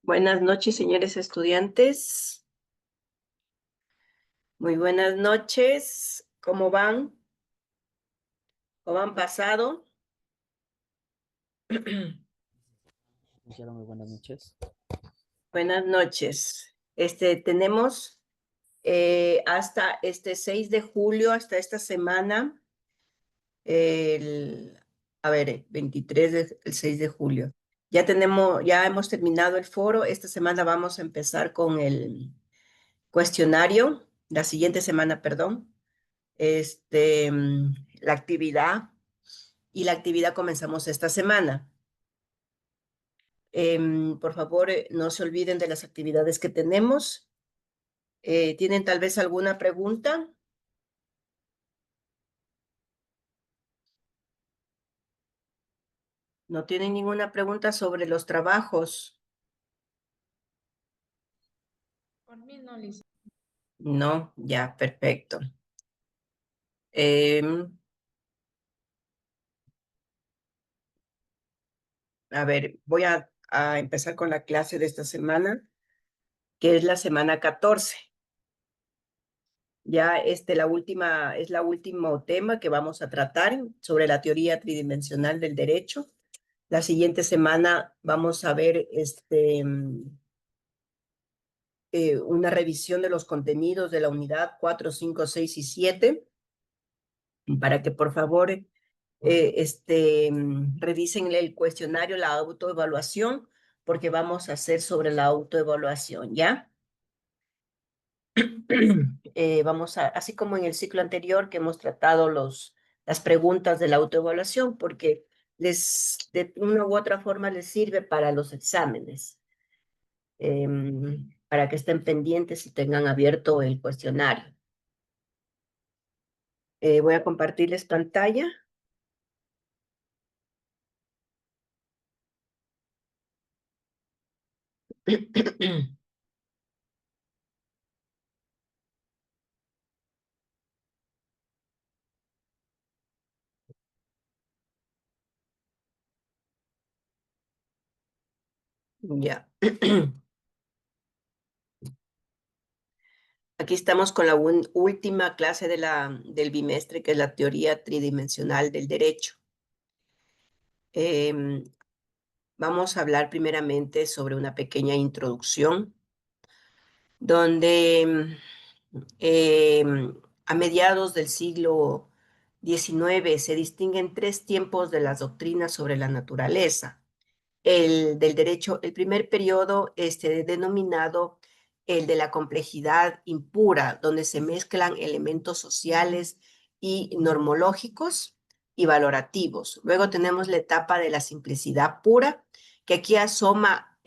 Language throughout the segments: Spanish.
Buenas noches, señores estudiantes. Muy buenas noches. ¿Cómo van? ¿Cómo han pasado? Iniciaron muy buenas noches. Buenas noches. Tenemos hasta este 6 de julio, hasta esta semana, el, 23 el 6 de julio. Ya hemos terminado el foro. Esta semana vamos a empezar con el cuestionario, la siguiente semana, perdón. La actividad y la actividad comenzamos esta semana. Por favor, no se olviden de las actividades que tenemos. ¿Tienen tal vez alguna pregunta? ¿No tienen ninguna pregunta sobre los trabajos? Por mí no, Liz. No, ya, perfecto. Em, voy a empezar con la clase de esta semana, que es la semana 14. Ya es la último tema que vamos a tratar sobre la teoría tridimensional del derecho. La siguiente semana vamos a ver una revisión de los contenidos de la unidad 4, 5, 6 y 7, para que por favor revisen el cuestionario, la autoevaluación, porque vamos a hacer sobre la autoevaluación, ¿ya? Así como en el ciclo anterior que hemos tratado las preguntas de la autoevaluación, porque de una u otra forma les sirve para los exámenes, para que estén pendientes y tengan abierto el cuestionario. Voy a compartirles pantalla. Ya. Aquí estamos con la última clase del bimestre, que es la teoría tridimensional del derecho. Em, Vamos a hablar primeramente sobre una pequeña introducción, donde a mediados del siglo XIX se distinguen tres tiempos de las doctrinas sobre la naturaleza. El del derecho, el primer periodo denominado el de la complejidad impura, donde se mezclan elementos sociales y normológicos y valorativos. Luego tenemos la etapa de la simplicidad pura, que aquí asoma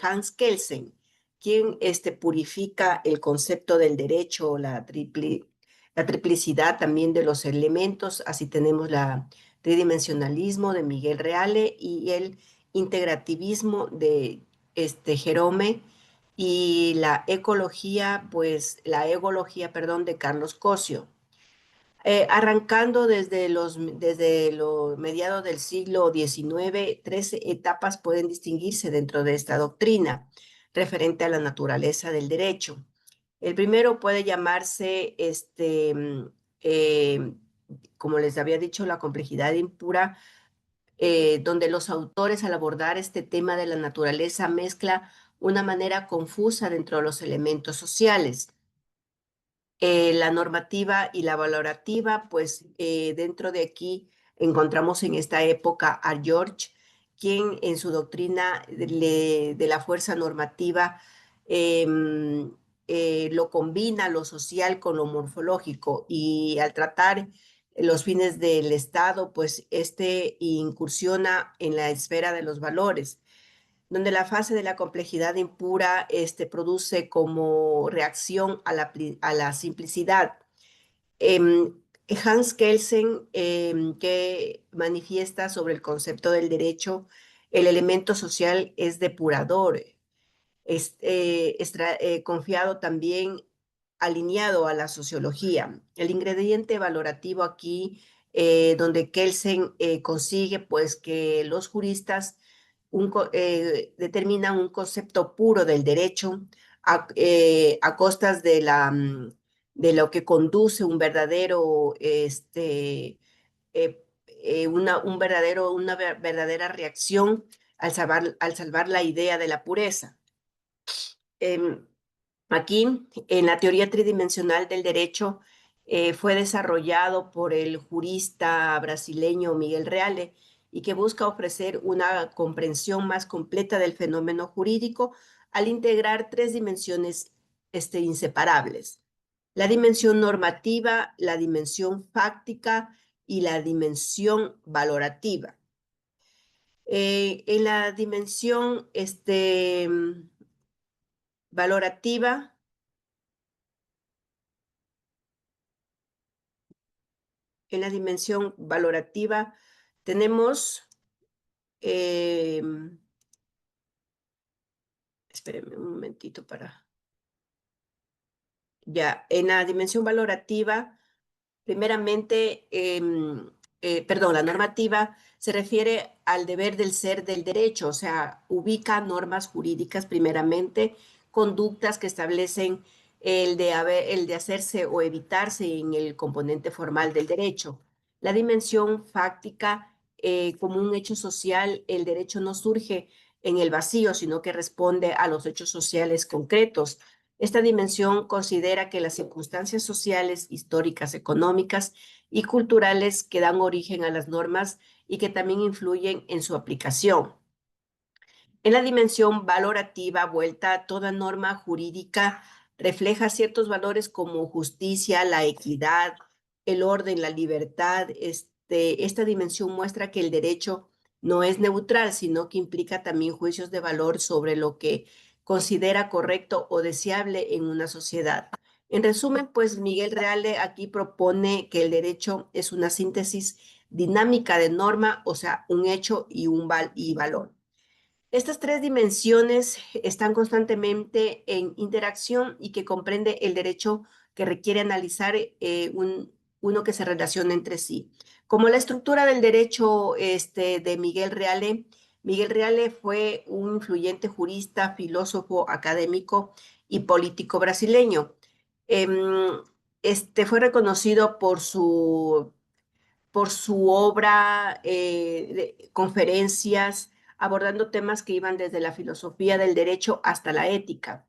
Hans Kelsen, quien purifica el concepto del derecho, la triplicidad también de los elementos. Así tenemos la tridimensionalismo de Miguel Reale y el integrativismo de Jerome, y la ecología, la egología, perdón, de Carlos Cosio. Arrancando desde los mediados del siglo XIX, 13 etapas pueden distinguirse dentro de esta doctrina referente a la naturaleza del derecho. El primero puede llamarse, como les había dicho, la complejidad impura, donde los autores, al abordar este tema de la naturaleza, mezcla una manera confusa dentro de los elementos sociales. La normativa y la valorativa, dentro de aquí encontramos en esta época a George, quien en su doctrina de la fuerza normativa lo combina lo social con lo morfológico, y al tratar los fines del Estado, pues incursiona en la esfera de los valores, donde la fase de la complejidad impura produce como reacción a la simplicidad. Hans Kelsen, que manifiesta sobre el concepto del derecho, el elemento social es depurador, confiado también, alineado a la sociología. El ingrediente valorativo aquí, donde Kelsen consigue pues que los juristas determinan un concepto puro del derecho a costas de lo que conduce un verdadero, una verdadera reacción al salvar la idea de la pureza. Em, Aquí, en la teoría tridimensional del derecho, fue desarrollado por el jurista brasileño Miguel Reale y que busca ofrecer una comprensión más completa del fenómeno jurídico al integrar tres dimensiones inseparables: la dimensión normativa, la dimensión fáctica y la dimensión valorativa. En la dimensión valorativa, tenemos, eh, espérenme un momentito en la dimensión valorativa, primeramente, la normativa se refiere al deber del ser del derecho, o sea, ubica normas jurídicas primeramente, conductas que establecen el de hacerse o evitarse en el componente formal del derecho. La dimensión fáctica, como un hecho social, el derecho no surge en el vacío, sino que responde a los hechos sociales concretos. Esta dimensión considera que las circunstancias sociales, históricas, económicas y culturales que dan origen a las normas y que también influyen en su aplicación. En la dimensión valorativa vuelta, toda norma jurídica refleja ciertos valores como justicia, la equidad, el orden, la libertad. Esta dimensión muestra que el derecho no es neutral, sino que implica también juicios de valor sobre lo que considera correcto o deseable en una sociedad. En resumen, pues Miguel Reale aquí propone que el derecho es una síntesis dinámica de norma, o sea, un hecho y un valor. Estas tres dimensiones están constantemente en interacción y que comprende el derecho que requiere analizar uno que se relaciona entre sí. Como la estructura del derecho de Miguel Reale fue un influyente jurista, filósofo, académico y político brasileño. Fue reconocido por su obra, conferencias, abordando temas que iban desde la filosofía del derecho hasta la ética.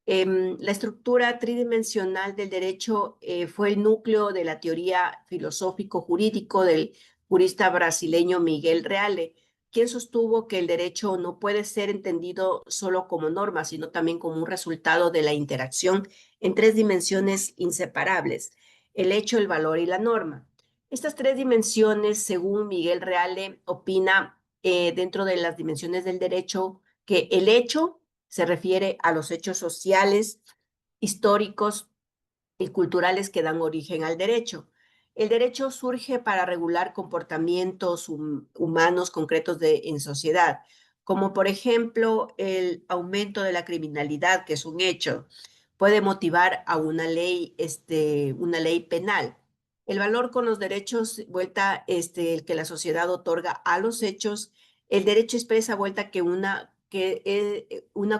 La estructura tridimensional del derecho fue el núcleo de la teoría filosófico-jurídico del jurista brasileño Miguel Reale, quien sostuvo que el derecho no puede ser entendido solo como norma, sino también como un resultado de la interacción en tres dimensiones inseparables: el hecho, el valor y la norma. Estas tres dimensiones, según Miguel Reale, opina dentro de las dimensiones del derecho, que el hecho se refiere a los hechos sociales, históricos y culturales que dan origen al derecho. El derecho surge para regular comportamientos humanos concretos en sociedad, como por ejemplo el aumento de la criminalidad, que es un hecho, puede motivar a una ley penal. El valor con los derechos, vuelta, el que la sociedad otorga a los hechos. El derecho expresa, vuelta, que una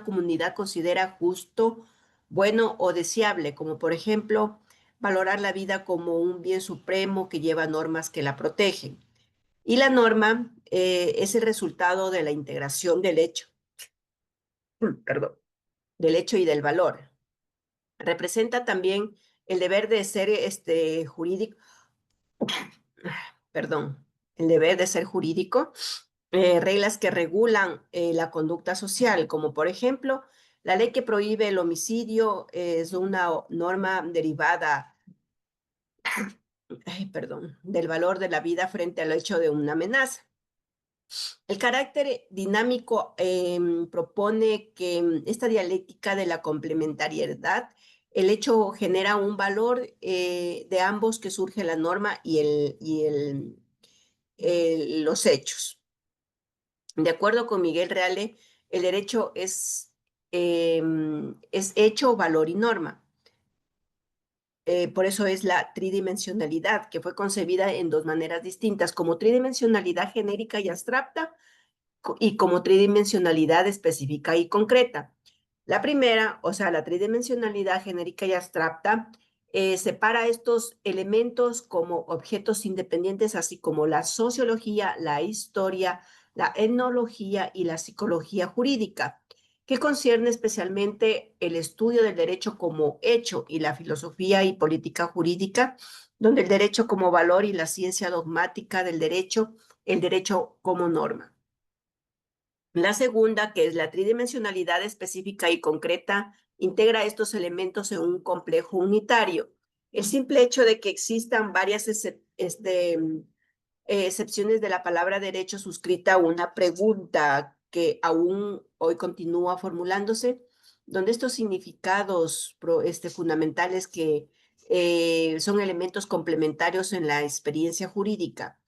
comunidad considera justo, bueno o deseable, como por ejemplo valorar la vida como un bien supremo que lleva normas que la protegen. Y la norma es el resultado de la integración del hecho, perdón, del hecho y del valor. Representa también el deber de ser jurídico, perdón, el deber de ser jurídico, reglas que regulan la conducta social, como por ejemplo, la ley que prohíbe el homicidio es una norma derivada, del valor de la vida frente al hecho de una amenaza. El carácter dinámico propone que esta dialéctica de la complementariedad, el hecho genera un valor de ambos, que surge la norma los hechos. De acuerdo con Miguel Reale, el derecho es hecho, valor y norma. Por eso es la tridimensionalidad, que fue concebida en dos maneras distintas: como tridimensionalidad genérica y abstracta, y como tridimensionalidad específica y concreta. La primera, o sea, la tridimensionalidad genérica y abstracta, separa estos elementos como objetos independientes, así como la sociología, la historia, la etnología y la psicología jurídica, que concierne especialmente el estudio del derecho como hecho y la filosofía y política jurídica, donde el derecho como valor y la ciencia dogmática del derecho, el derecho como norma. La segunda, que es la tridimensionalidad específica y concreta, integra estos elementos en un complejo unitario. El simple hecho de que existan varias excepciones de la palabra derecho suscrita a una pregunta que aún hoy continúa formulándose, donde estos significados fundamentales que son elementos complementarios en la experiencia jurídica.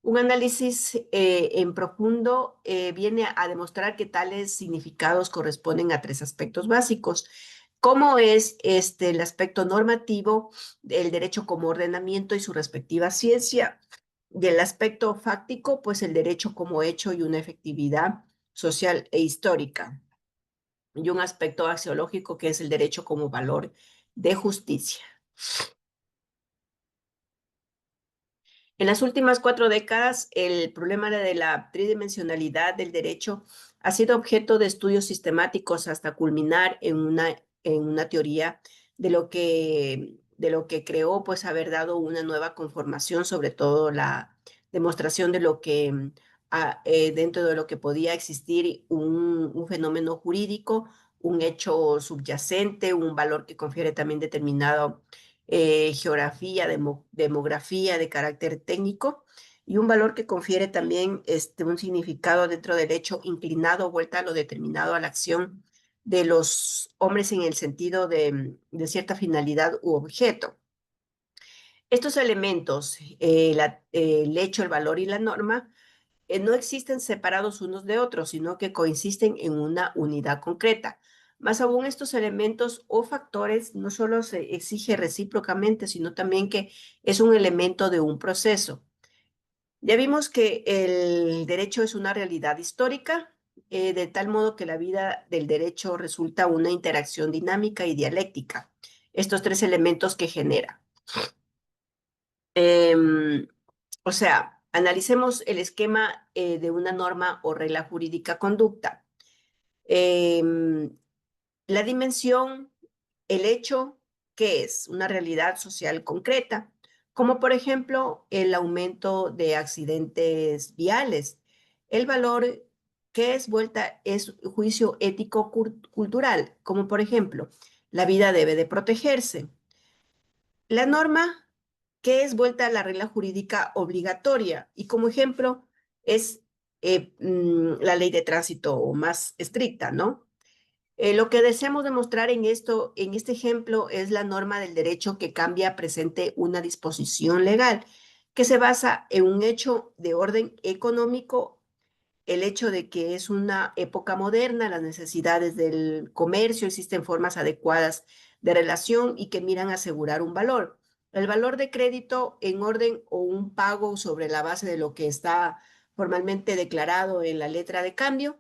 Un análisis en profundo viene a demostrar que tales significados corresponden a tres aspectos básicos. ¿Cómo es el aspecto normativo del derecho como ordenamiento y su respectiva ciencia? Del aspecto fáctico, pues el derecho como hecho y una efectividad social e histórica. Y un aspecto axiológico que es el derecho como valor de justicia. En las últimas 4 décadas, el problema de la tridimensionalidad del derecho ha sido objeto de estudios sistemáticos hasta culminar en una teoría de lo que creó, pues, haber dado una nueva conformación, sobre todo la demostración de lo que dentro de lo que podía existir un fenómeno jurídico, un hecho subyacente, un valor que confiere también determinado geografía, demografía de carácter técnico y un valor que confiere también un significado dentro del hecho inclinado, vuelta a lo determinado a la acción de los hombres en el sentido de cierta finalidad u objeto. Estos elementos, el hecho, el valor y la norma, no existen separados unos de otros, sino que coinciden en una unidad concreta. Más aún, estos elementos o factores no solo se exige recíprocamente, sino también que es un elemento de un proceso. Ya vimos que el derecho es una realidad histórica, de tal modo que la vida del derecho resulta una interacción dinámica y dialéctica. Estos tres elementos que genera. O sea, analicemos el esquema de una norma o regla jurídica conducta. La dimensión, el hecho, ¿qué es? Una realidad social concreta, como por ejemplo el aumento de accidentes viales. El valor, ¿qué es? Vuelta, es juicio ético cultural, como por ejemplo, la vida debe de protegerse. La norma, ¿qué es? Vuelta a la regla jurídica obligatoria. Y como ejemplo, es la ley de tránsito más estricta, ¿no? Lo que deseamos demostrar en este ejemplo, es la norma del derecho que cambia presente una disposición legal que se basa en un hecho de orden económico, el hecho de que es una época moderna, las necesidades del comercio, existen formas adecuadas de relación y que miran a asegurar un valor. El valor de crédito en orden o un pago sobre la base de lo que está formalmente declarado en la letra de cambio,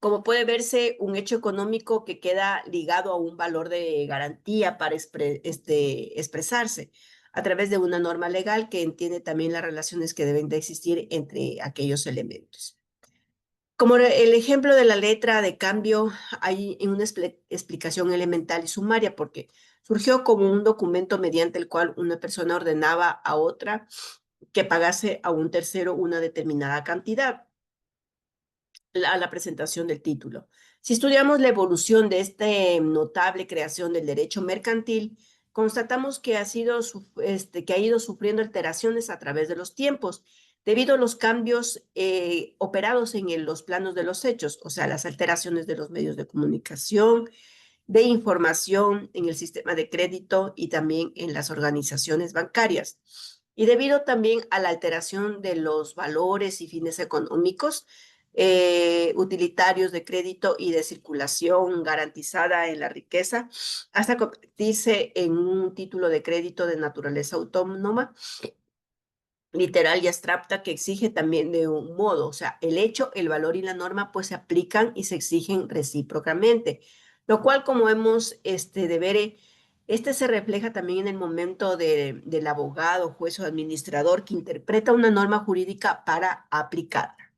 como puede verse, un hecho económico que queda ligado a un valor de garantía para expresarse a través de una norma legal que entiende también las relaciones que deben de existir entre aquellos elementos. Como el ejemplo de la letra de cambio, hay una explicación elemental y sumaria porque surgió como un documento mediante el cual una persona ordenaba a otra que pagase a un tercero una determinada cantidad a la presentación del título. Si estudiamos la evolución de esta notable creación del derecho mercantil, constatamos que que ha ido sufriendo alteraciones a través de los tiempos, debido a los cambios operados en los planos de los hechos, o sea, las alteraciones de los medios de comunicación, de información en el sistema de crédito y también en las organizaciones bancarias. Y debido también a la alteración de los valores y fines económicos, utilitarios de crédito y de circulación garantizada en la riqueza, hasta convertirse en un título de crédito de naturaleza autónoma literal y abstracta que exige también de un modo. O sea, el hecho, el valor y la norma pues se aplican y se exigen recíprocamente, lo cual como hemos de ver, este se refleja también en el momento del abogado, juez o administrador que interpreta una norma jurídica para aplicarla.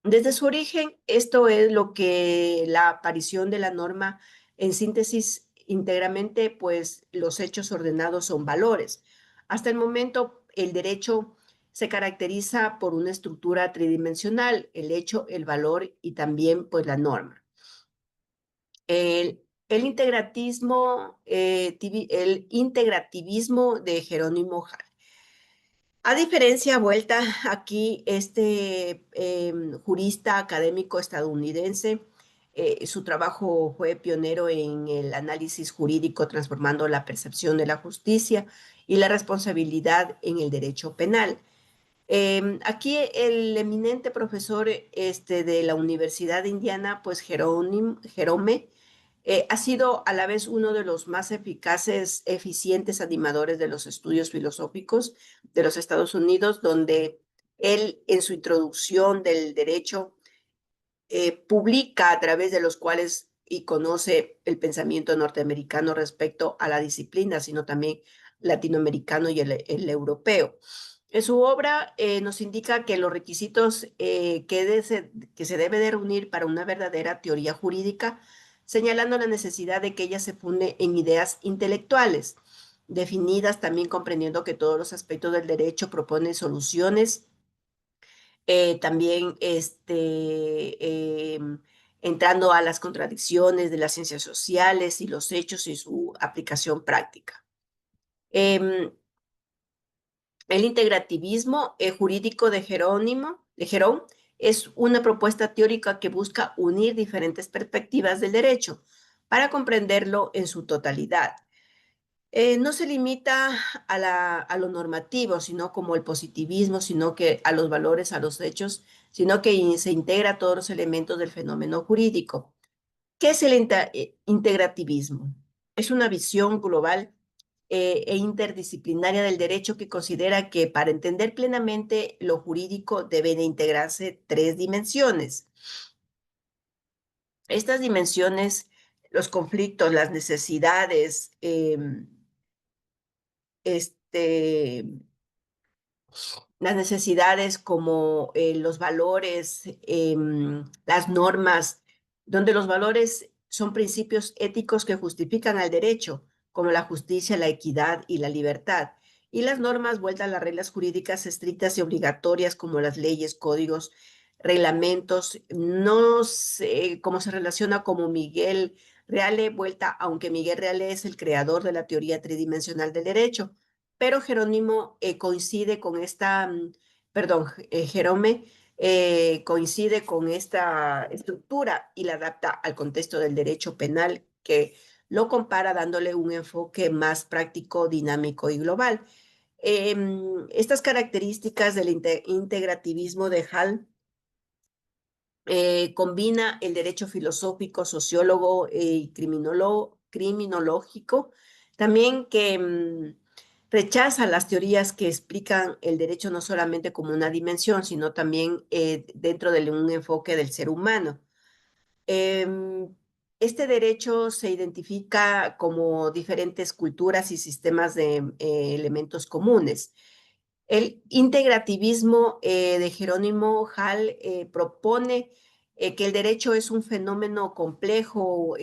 Desde su origen, esto es lo que la aparición de la norma en síntesis íntegramente, pues los hechos ordenados son valores. Hasta el momento, el derecho se caracteriza por una estructura tridimensional, el hecho, el valor y también pues la norma. El integrativismo de Jerónimo Hall. A diferencia, vuelta aquí, jurista académico estadounidense, su trabajo fue pionero en el análisis jurídico, transformando la percepción de la justicia y la responsabilidad en el derecho penal. Aquí el eminente profesor de la Universidad de Indiana, pues Jerome, ha sido a la vez uno de los más eficaces, eficientes animadores de los estudios filosóficos de los Estados Unidos, donde él en su introducción del derecho publica a través de los cuales y conoce el pensamiento norteamericano respecto a la disciplina, sino también latinoamericano y el europeo. En su obra nos indica que los requisitos que se debe de reunir para una verdadera teoría jurídica, señalando la necesidad de que ella se funde en ideas intelectuales, definidas también comprendiendo que todos los aspectos del derecho proponen soluciones, también entrando a las contradicciones de las ciencias sociales y los hechos y su aplicación práctica. El integrativismo jurídico de Jerón es una propuesta teórica que busca unir diferentes perspectivas del derecho para comprenderlo en su totalidad. No se limita a lo normativo, sino como el positivismo, sino que a los valores, a los hechos, sino que se integra todos los elementos del fenómeno jurídico. ¿Qué es el integrativismo? Es una visión global e interdisciplinaria del derecho que considera que para entender plenamente lo jurídico deben integrarse tres dimensiones. Estas dimensiones, los conflictos, las necesidades, este, las necesidades como los valores, las normas, donde los valores son principios éticos que justifican al derecho, como la justicia, la equidad y la libertad. Y las normas vueltas a las reglas jurídicas estrictas y obligatorias, como las leyes, códigos, reglamentos, no sé cómo se relaciona como Miguel Reale, vuelta, aunque Miguel Reale es el creador de la teoría tridimensional del derecho, pero Jerónimo coincide con esta, Jerome coincide con esta estructura y la adapta al contexto del derecho penal, que lo compara dándole un enfoque más práctico, dinámico y global. Estas características del integrativismo de Hall combina el derecho filosófico, sociólogo y criminológico, también que rechaza las teorías que explican el derecho no solamente como una dimensión, sino también dentro de un enfoque del ser humano. Este derecho se identifica como diferentes culturas y sistemas de elementos comunes. El integrativismo de Jerónimo Hall propone que el derecho es un fenómeno complejo,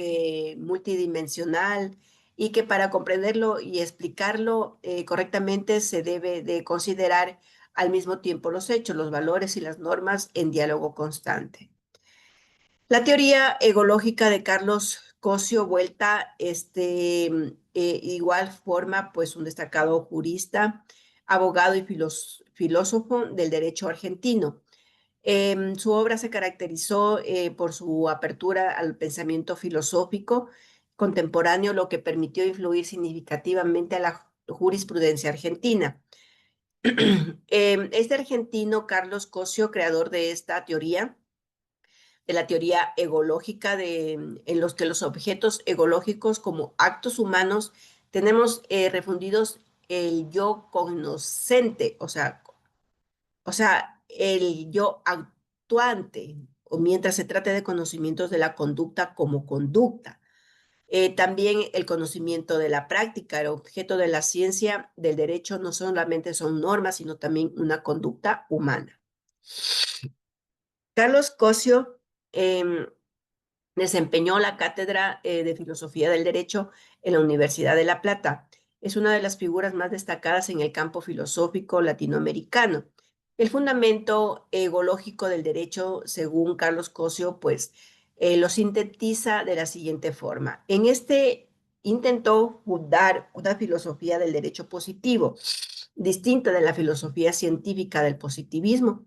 multidimensional, y que para comprenderlo y explicarlo correctamente se debe de considerar al mismo tiempo los hechos, los valores y las normas en diálogo constante. La teoría egológica de Carlos Cosio Vuelta, igual forma pues un destacado jurista, abogado y filósofo del derecho argentino. Su obra se caracterizó por su apertura al pensamiento filosófico contemporáneo, lo que permitió influir significativamente a la jurisprudencia argentina. Este argentino, Carlos Cosio, creador de esta teoría, de la teoría egológica, en los que los objetos egológicos como actos humanos tenemos refundidos el yo cognoscente, o sea, el yo actuante, o mientras se trate de conocimientos de la conducta como conducta. También el conocimiento de la práctica, el objeto de la ciencia del derecho no solamente son normas, sino también una conducta humana. Carlos Cosio desempeñó la cátedra de Filosofía del Derecho en la Universidad de La Plata. Es una de las figuras más destacadas en el campo filosófico latinoamericano. El fundamento egológico del derecho, según Carlos Cosio, pues lo sintetiza de la siguiente forma. En este intentó fundar una filosofía del derecho positivo, distinta de la filosofía científica del positivismo.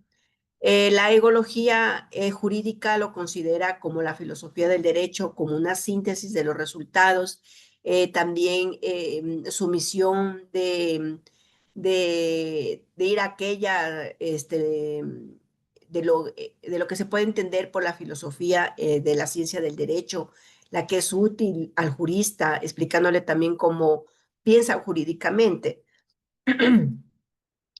La egología jurídica lo considera como la filosofía del derecho, como una síntesis de los resultados. También su misión de ir a aquella, de lo que se puede entender por la filosofía de la ciencia del derecho, la que es útil al jurista, explicándole también cómo piensa jurídicamente.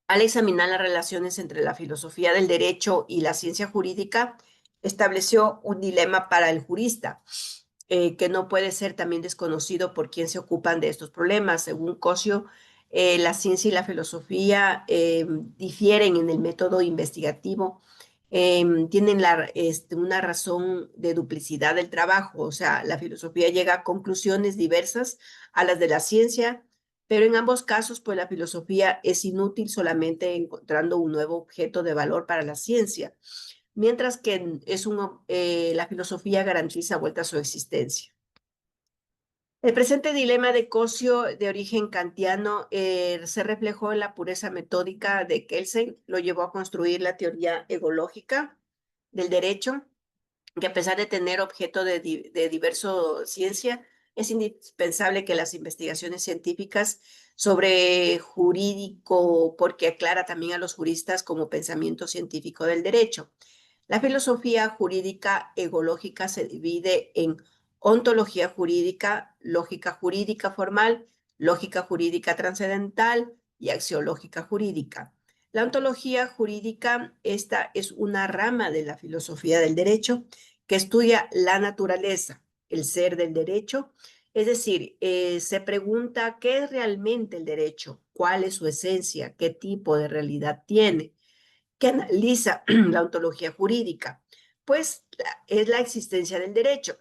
Al examinar las relaciones entre la filosofía del derecho y la ciencia jurídica, estableció un dilema para el jurista, que no puede ser también desconocido por quien se ocupan de estos problemas. Según Cosio, la ciencia y la filosofía difieren en el método investigativo, tienen una razón de duplicidad del trabajo, o sea, la filosofía llega a conclusiones diversas a las de la ciencia, pero en ambos casos, pues la filosofía es inútil solamente encontrando un nuevo objeto de valor para la ciencia, mientras que la filosofía garantiza vuelta a su existencia. El presente dilema de Cosio, de origen kantiano, se reflejó en la pureza metódica de Kelsen, lo llevó a construir la teoría egológica del derecho, que a pesar de tener objeto de diverso ciencia, es indispensable que las investigaciones científicas sobre jurídico, porque aclara también a los juristas como pensamiento científico del derecho. La filosofía jurídica egológica se divide en ontología jurídica, lógica jurídica formal, lógica jurídica trascendental y axiológica jurídica. La ontología jurídica, esta es una rama de la filosofía del derecho que estudia la naturaleza, el ser del derecho, es decir, se pregunta qué es realmente el derecho, cuál es su esencia, qué tipo de realidad tiene, que analiza la ontología jurídica, pues es la existencia del derecho.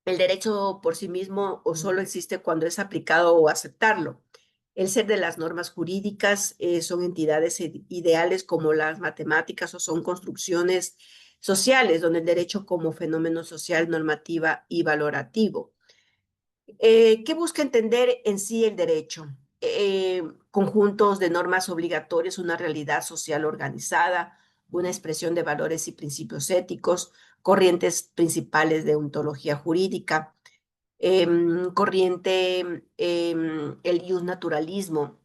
El derecho por sí mismo o solo existe cuando es aplicado o aceptarlo. El ser de las normas jurídicas son entidades ideales como las matemáticas o son construcciones sociales, donde el derecho como fenómeno social, normativa y valorativo. ¿Qué busca entender en sí el derecho? Conjuntos de normas obligatorias, una realidad social organizada, una expresión de valores y principios éticos, corrientes principales de ontología jurídica, corriente, el iusnaturalismo,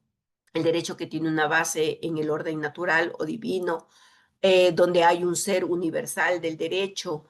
el derecho que tiene una base en el orden natural o divino, donde hay un ser universal del derecho.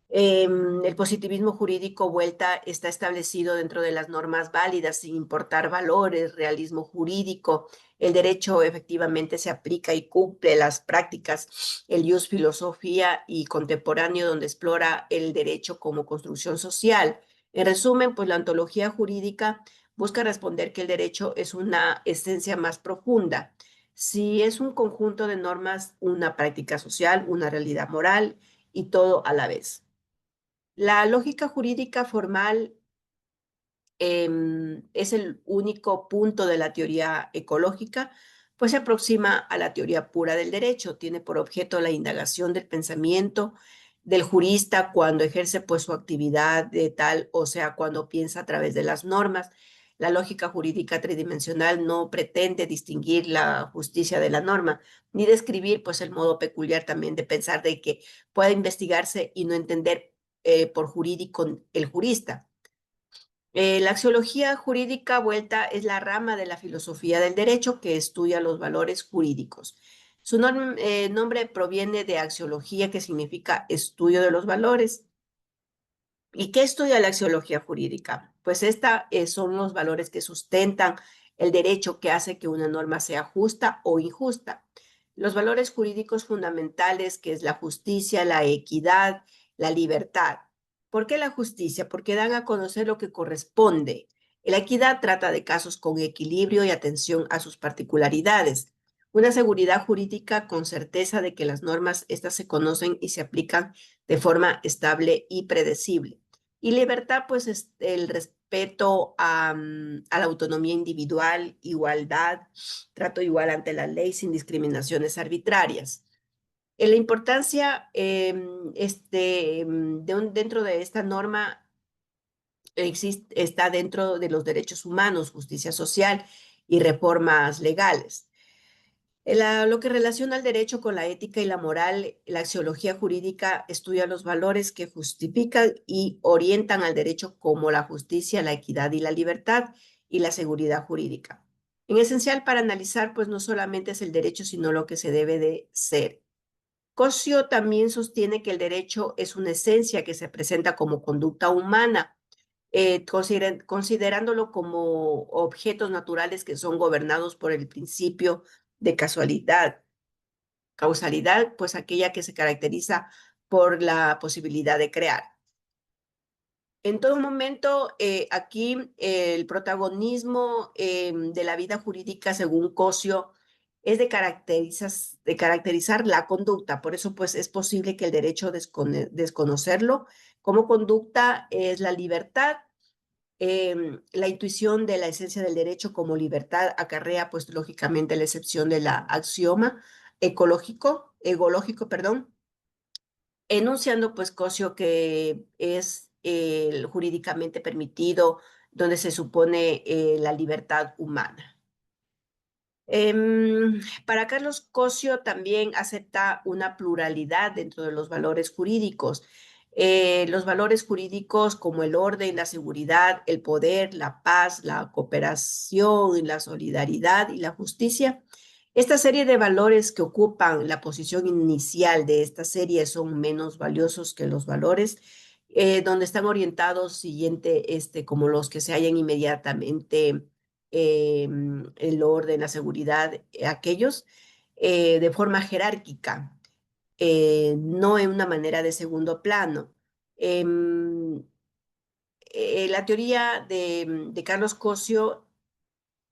El positivismo jurídico vuelta está establecido dentro de las normas válidas sin importar valores, realismo jurídico. El derecho efectivamente se aplica y cumple las prácticas. El ius filosofía y contemporáneo donde explora el derecho como construcción social. En resumen, pues la ontología jurídica busca responder que el derecho es una esencia más profunda. Si es un conjunto de normas, una práctica social, una realidad moral y todo a la vez. La lógica jurídica formal es el único punto de la teoría ecológica, pues se aproxima a la teoría pura del derecho, tiene por objeto la indagación del pensamiento del jurista cuando ejerce pues su actividad de tal, o sea, cuando piensa a través de las normas. La lógica jurídica tridimensional no pretende distinguir la justicia de la norma, ni describir pues el modo peculiar también de pensar de que pueda investigarse y no entender por jurídico el jurista. La axiología jurídica vuelta es la rama de la filosofía del derecho que estudia los valores jurídicos. Su nombre proviene de axiología, que significa estudio de los valores. ¿Y qué estudia la axiología jurídica? Pues esta son los valores que sustentan el derecho que hace que una norma sea justa o injusta. Los valores jurídicos fundamentales, que es la justicia, la equidad, la libertad. ¿Por qué la justicia? Porque dan a conocer lo que corresponde. La equidad trata de casos con equilibrio y atención a sus particularidades. Una seguridad jurídica con certeza de que las normas, estas se conocen y se aplican de forma estable y predecible. Y libertad, pues, es el respeto a la autonomía individual, igualdad, trato igual ante la ley sin discriminaciones arbitrarias. La importancia dentro de esta norma está dentro de los derechos humanos, justicia social y reformas legales. Lo que relaciona el derecho con la ética y la moral, la axiología jurídica estudia los valores que justifican y orientan al derecho como la justicia, la equidad y la libertad y la seguridad jurídica. En esencial, para analizar, pues no solamente es el derecho, sino lo que se debe de ser. Cosio también sostiene que el derecho es una esencia que se presenta como conducta humana, considerándolo como objetos naturales que son gobernados por el principio de causalidad, pues aquella que se caracteriza por la posibilidad de crear. En todo momento, aquí el protagonismo de la vida jurídica, según Cosio, es de caracterizar la conducta. Por eso, pues, es posible que el derecho desconocerlo como conducta es la libertad. La intuición de la esencia del derecho como libertad acarrea, pues, lógicamente, la excepción de la axioma egológico, perdón, enunciando, pues, Cosio que es el jurídicamente permitido, donde se supone la libertad humana. Para Carlos Cosio también acepta una pluralidad dentro de los valores jurídicos. Los valores jurídicos como el orden, la seguridad, el poder, la paz, la cooperación, la solidaridad y la justicia. Esta serie de valores que ocupan la posición inicial de esta serie son menos valiosos que los valores donde están orientados como los que se hallan inmediatamente el orden, la seguridad, aquellos de forma jerárquica, no en una manera de segundo plano. Em, la teoría de Carlos Cosio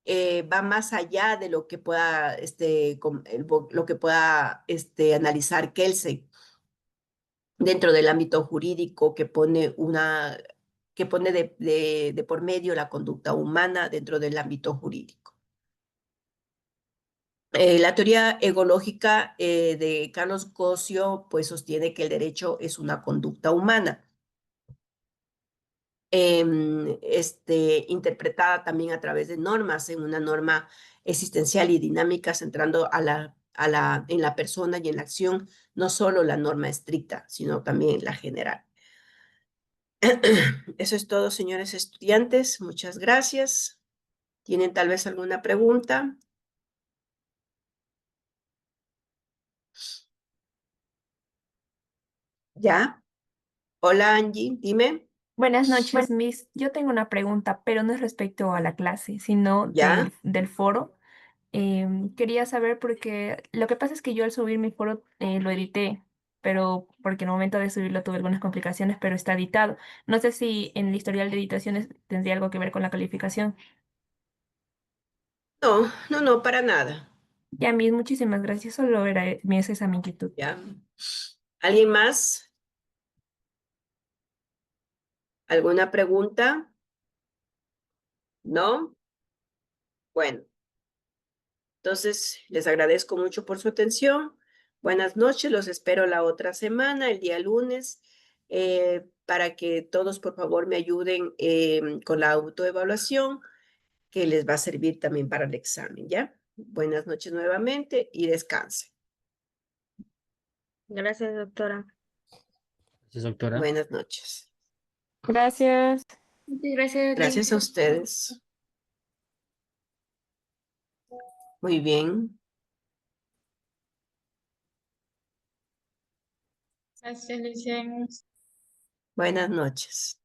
va más allá de lo que pueda, lo que pueda analizar Kelsen dentro del ámbito jurídico que pone de por medio la conducta humana dentro del ámbito jurídico. La teoría egológica de Carlos Cosio pues sostiene que el derecho es una conducta humana, interpretada también a través de normas, en una norma existencial y dinámica, centrando en la persona y en la acción, no solo la norma estricta, sino también la general. Eso es todo, señores estudiantes. Muchas gracias. ¿Tienen tal vez alguna pregunta? ¿Ya? Hola, Angie, dime. Buenas noches, Miss. Yo tengo una pregunta, pero no es respecto a la clase, sino ¿Ya? del foro. Quería saber porque lo que pasa es que yo al subir mi foro lo edité, pero porque en el momento de subirlo tuve algunas complicaciones, pero está editado. No sé si en el historial de editaciones tendría algo que ver con la calificación. No, no, no, para nada. Ya, Miss, muchísimas gracias. Solo era esa mi inquietud. ¿Ya? ¿Alguien más? ¿Alguna pregunta? ¿No? Bueno, entonces les agradezco mucho por su atención. Buenas noches, los espero la otra semana, el día lunes, para que todos por favor me ayuden con la autoevaluación que les va a servir también para el examen, ¿ya? Buenas noches nuevamente y descansen. Gracias, doctora. Gracias, doctora. Buenas noches. Gracias. Muchas gracias, Gracias a ustedes. Muy bien. Gracias, Licen. Buenas noches.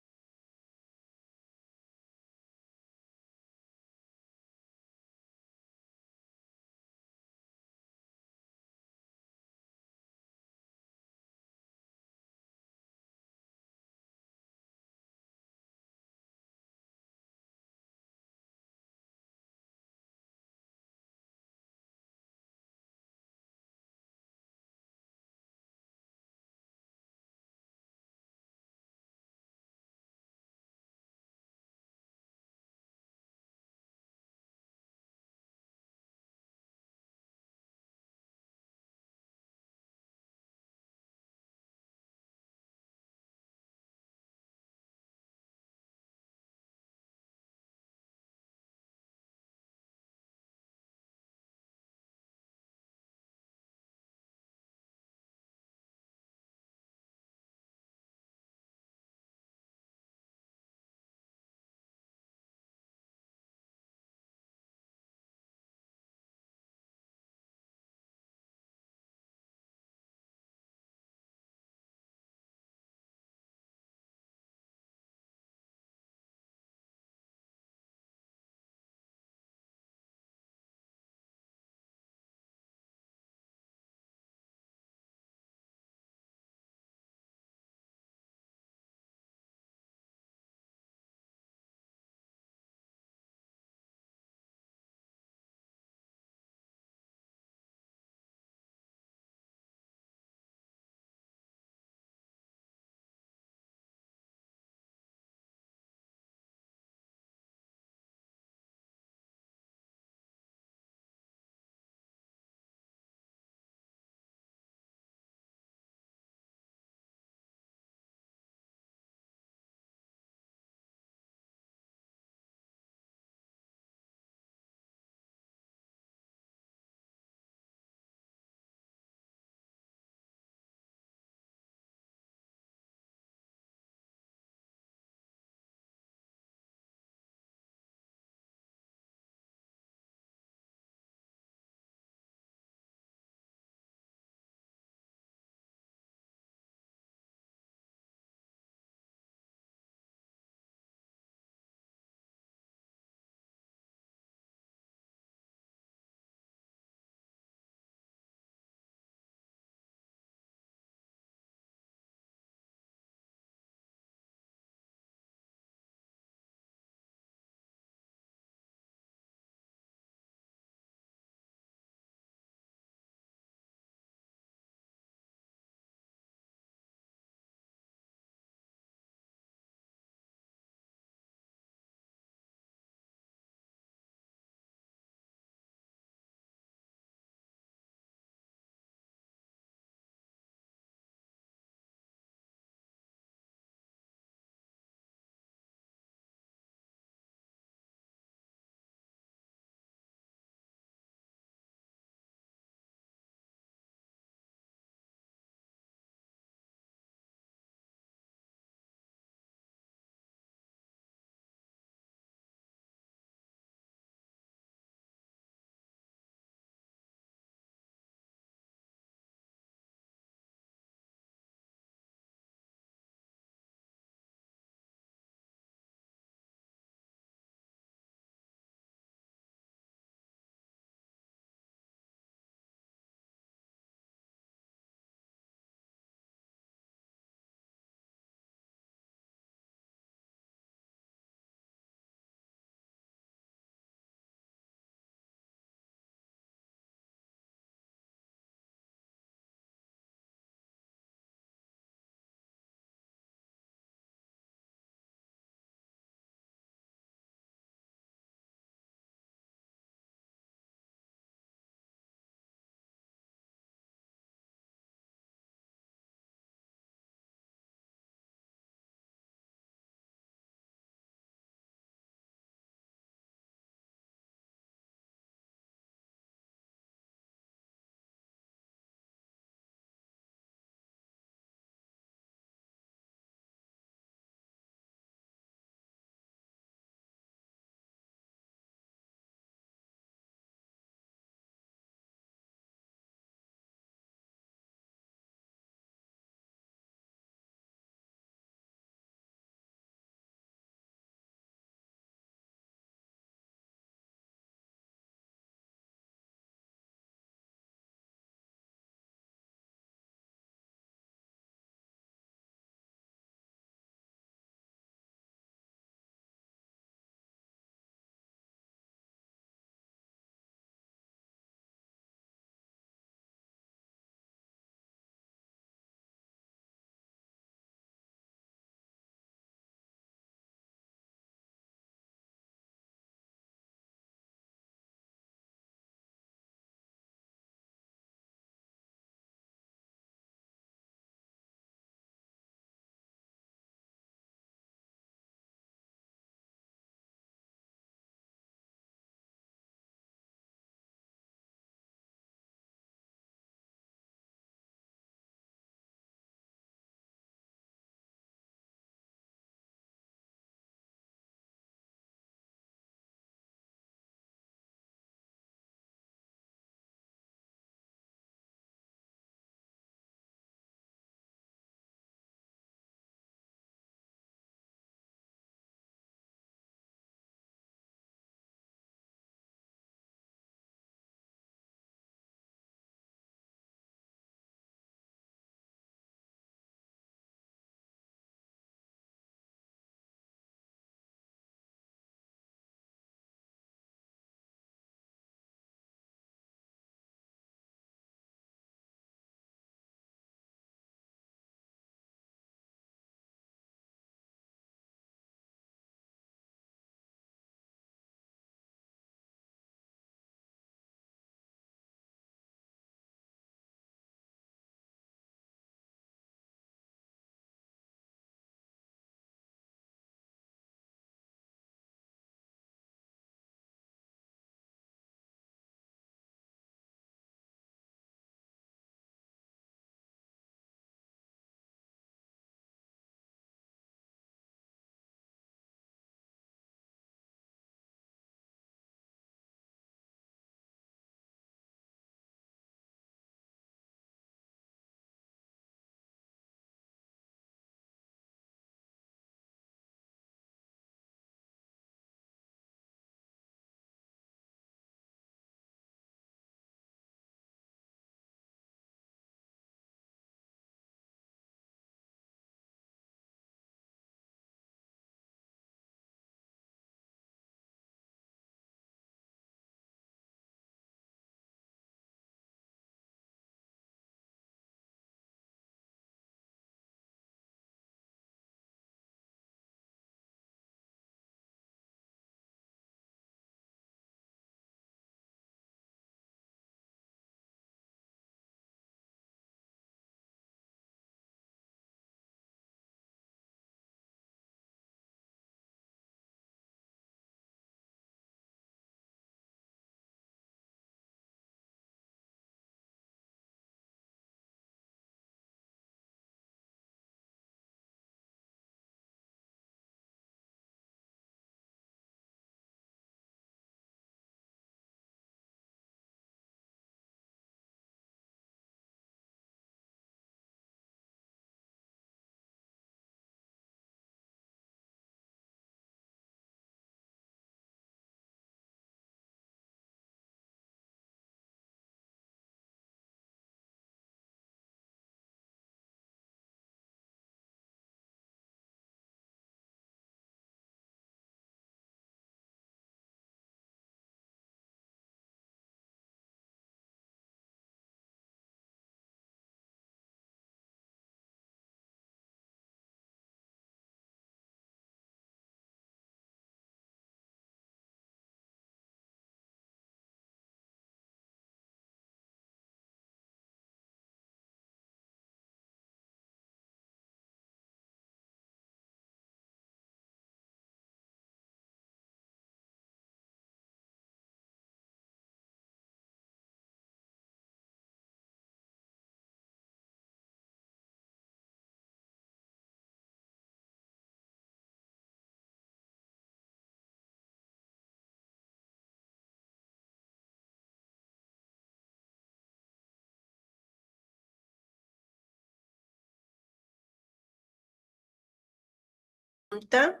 pregunta?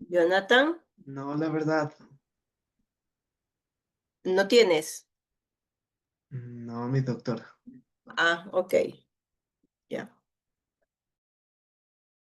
Jonathan, No, la verdad. ¿no tienes? No, mi doctora. Ah, ok. Ya.